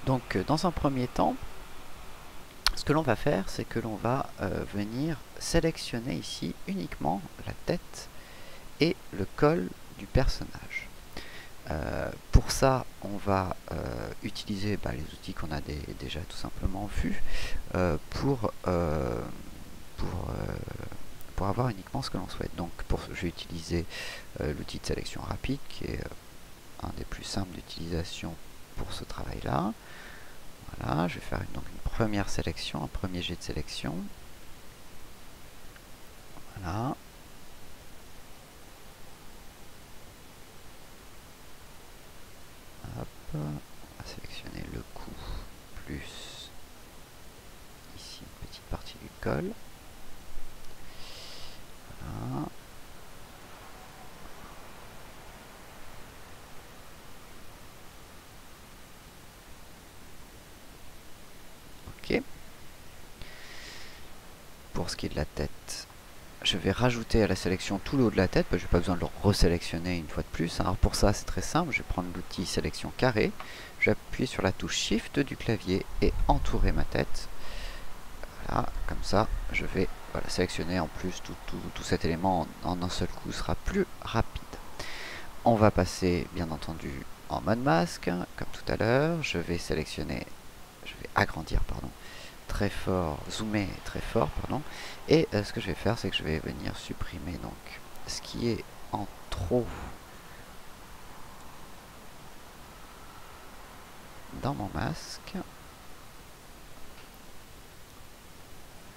Donc dans un premier temps, ce que l'on va faire, c'est que l'on va venir sélectionner ici uniquement la tête et le col du personnage. Pour ça, on va utiliser les outils qu'on a déjà tout simplement vus pour avoir uniquement ce que l'on souhaite. Donc je vais utiliser l'outil de sélection rapide qui est un des plus simples d'utilisation pour ce travail-là. Voilà, je vais faire donc une première sélection, un premier jet de sélection. Voilà. Hop, on va sélectionner le cou plus ici une petite partie du col. Voilà. Ok. Pour ce qui est de la tête, je vais rajouter à la sélection tout le haut de la tête, je n'ai pas besoin de le resélectionner une fois de plus. Alors pour ça c'est très simple, je vais prendre l'outil sélection carré, je vais appuyer sur la touche Shift du clavier et entourer ma tête. Voilà, comme ça je vais sélectionner en plus tout cet élément en un seul coup, sera plus rapide. On va passer bien entendu en mode masque, comme tout à l'heure. Je vais sélectionner, je vais agrandir, pardon, très fort, zoomer très fort, pardon. Et ce que je vais faire, c'est que je vais venir supprimer donc ce qui est en trop dans mon masque.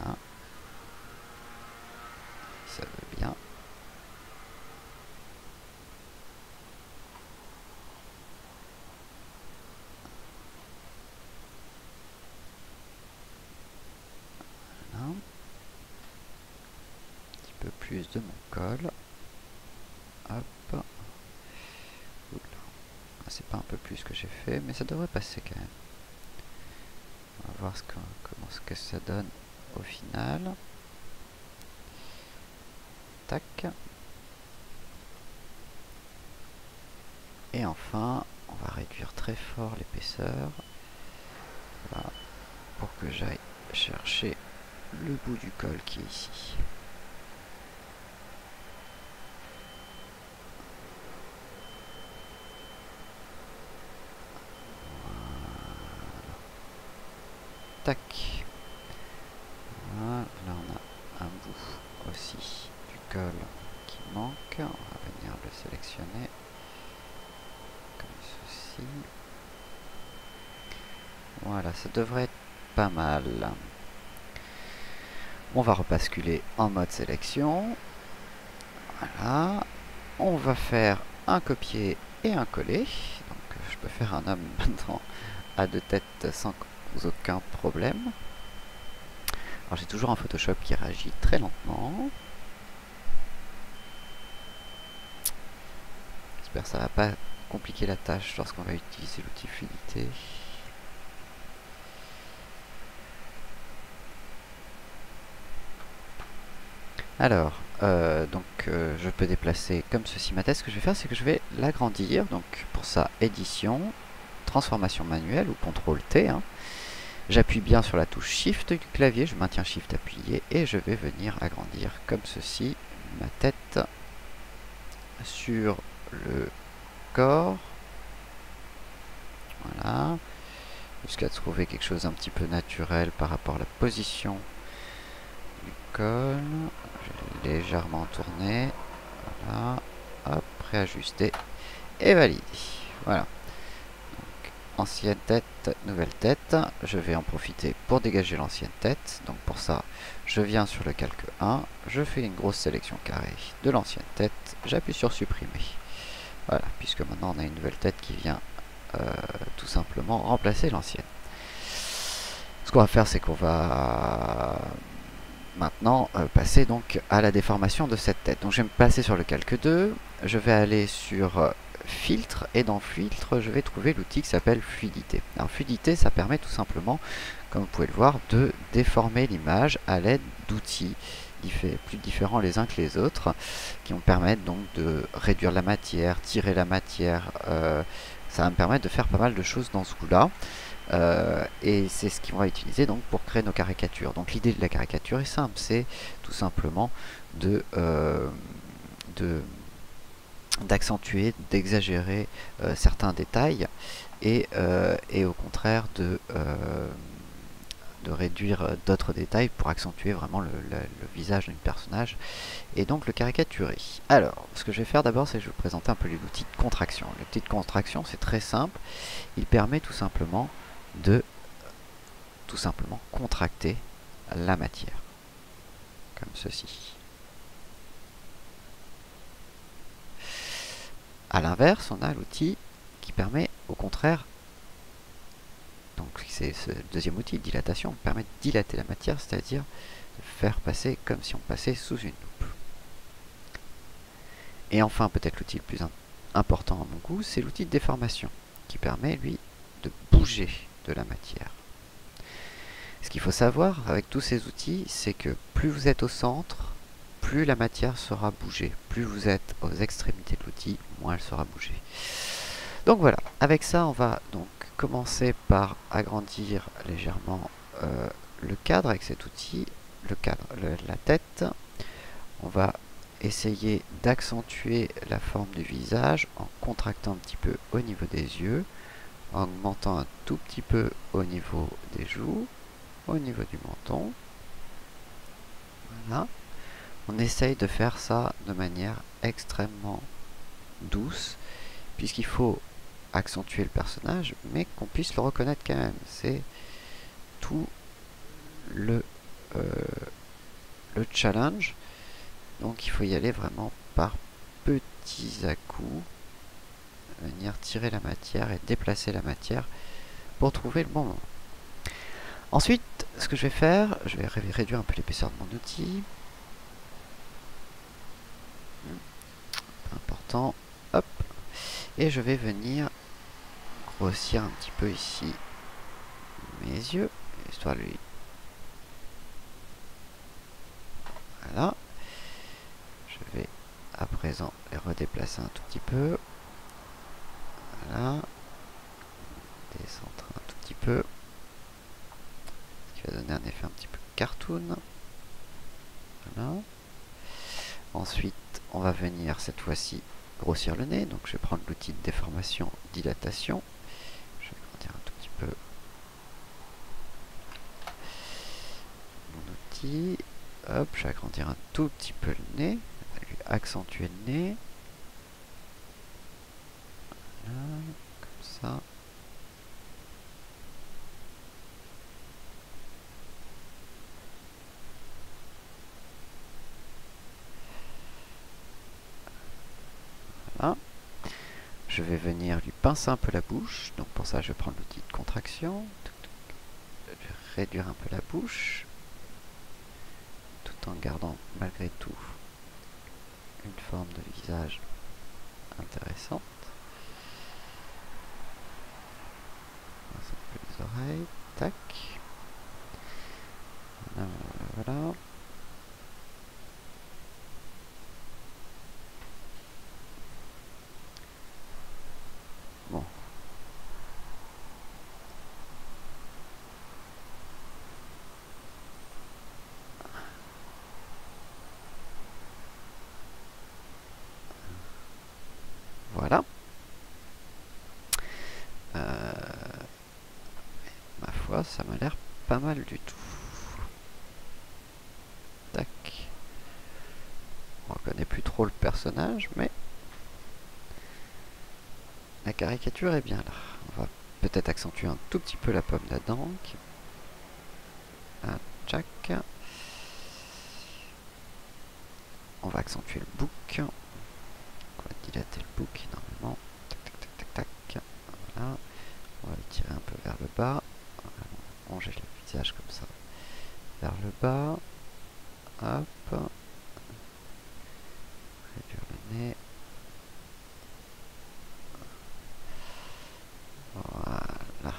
Hein. Ça veut bien. Voilà. Un petit peu plus de mon col. Hop. C'est pas un peu plus que j'ai fait, mais ça devrait passer quand même. On va voir comment ce que ça donne au final. Tac. Et enfin, on va réduire très fort l'épaisseur. Voilà, pour que j'aille chercher le bout du col qui est ici. Tac. Voilà, là on a un bout aussi du col qui manque. On va venir le sélectionner comme ceci. Voilà, ça devrait être pas mal. On va rebasculer en mode sélection. Voilà. On va faire un copier et un coller. Donc je peux faire un homme maintenant à deux têtes sans aucun problème. Alors j'ai toujours un Photoshop qui réagit très lentement. J'espère que ça va pas compliquer la tâche lorsqu'on va utiliser l'outil fluidité. Alors, je peux déplacer comme ceci ma tête. Ce que je vais faire, c'est que je vais l'agrandir. Donc pour ça, édition, transformation manuelle ou CTRL T. Hein. J'appuie bien sur la touche Shift du clavier, je maintiens Shift appuyé et je vais venir agrandir comme ceci ma tête sur le corps. Voilà. Jusqu'à trouver quelque chose un petit peu naturel par rapport à la position du col. Je vais légèrement tourner. Voilà. Hop, réajuster et valider. Voilà. Ancienne tête, nouvelle tête. Je vais en profiter pour dégager l'ancienne tête. Donc pour ça, je viens sur le calque 1, je fais une grosse sélection carrée de l'ancienne tête, j'appuie sur supprimer. Voilà, puisque maintenant on a une nouvelle tête qui vient tout simplement remplacer l'ancienne. Ce qu'on va faire, c'est qu'on va maintenant passer donc à la déformation de cette tête. Donc je vais me placer sur le calque 2, je vais aller sur filtre et dans filtre je vais trouver l'outil qui s'appelle fluidité. Alors fluidité, ça permet tout simplement, comme vous pouvez le voir, de déformer l'image à l'aide d'outils plus différents les uns que les autres, qui vont permettre donc de réduire la matière, tirer la matière. Ça va me permettre de faire pas mal de choses dans ce coup-là. Et c'est ce qu'on va utiliser donc pour créer nos caricatures. Donc l'idée de la caricature est simple, c'est tout simplement d'accentuer, d'exagérer certains détails et au contraire de réduire d'autres détails pour accentuer vraiment le visage d'un personnage et donc le caricaturer. Alors, ce que je vais faire d'abord, c'est que je vais vous présenter un peu l'outil de contraction. L'outil de contraction, c'est très simple. Il permet tout simplement de contracter la matière, comme ceci. A l'inverse, on a l'outil qui permet au contraire, donc c'est ce deuxième outil, dilatation, permet de dilater la matière, c'est-à-dire de faire passer comme si on passait sous une loupe. Et enfin, peut-être l'outil le plus important à mon goût, c'est l'outil de déformation, qui permet, lui, de bouger de la matière. Ce qu'il faut savoir avec tous ces outils, c'est que plus vous êtes au centre, plus la matière sera bougée. Plus vous êtes aux extrémités de l'outil, moins elle sera bougée. Donc voilà, avec ça, on va donc commencer par agrandir légèrement le cadre avec cet outil, la tête. On va essayer d'accentuer la forme du visage en contractant un petit peu au niveau des yeux, en augmentant un tout petit peu au niveau des joues, au niveau du menton. Voilà. On essaye de faire ça de manière extrêmement douce, puisqu'il faut accentuer le personnage, mais qu'on puisse le reconnaître quand même. C'est tout le challenge. Donc il faut y aller vraiment par petits à-coups, venir tirer la matière et déplacer la matière pour trouver le bon moment. Ensuite, ce que je vais faire, je vais réduire un peu l'épaisseur de mon outil. Important. Hop. Et je vais venir grossir un petit peu ici mes yeux, histoire de lui... Voilà. Je vais à présent les redéplacer un tout petit peu. Voilà. Décentrer un tout petit peu. Ce qui va donner un effet un petit peu cartoon. Voilà. Ensuite, on va venir cette fois-ci grossir le nez. Donc je vais prendre l'outil de déformation, dilatation. Je vais agrandir un tout petit peu mon outil. Hop, je vais agrandir un tout petit peu le nez. On va lui accentuer le nez. Voilà, comme ça. Voilà. Je vais venir lui pincer un peu la bouche. Donc pour ça, je vais prendre l'outil de contraction. Je vais réduire un peu la bouche, tout en gardant malgré tout une forme de visage intéressante. Un peu les oreilles. Tac. Voilà. Bon. Voilà. Ma foi, ça m'a l'air pas mal du tout. Tac. On reconnaît plus trop le personnage, mais la caricature est bien là. On va peut-être accentuer un tout petit peu la pomme d'Adam. Tchac. On va accentuer le bouc. On va dilater le bouc énormément. Tac, tac, tac, tac, tac. Voilà. On va le tirer un peu vers le bas. On va ranger le visage comme ça. Vers le bas. Hop. Réduire le nez. Voilà.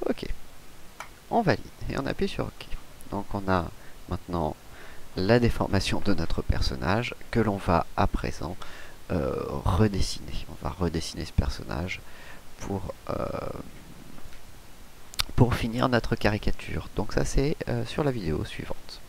Ok. On valide et on appuie sur OK. Donc on a maintenant la déformation de notre personnage que l'on va à présent redessiner. On va redessiner ce personnage pour finir notre caricature. Donc ça c'est sur la vidéo suivante.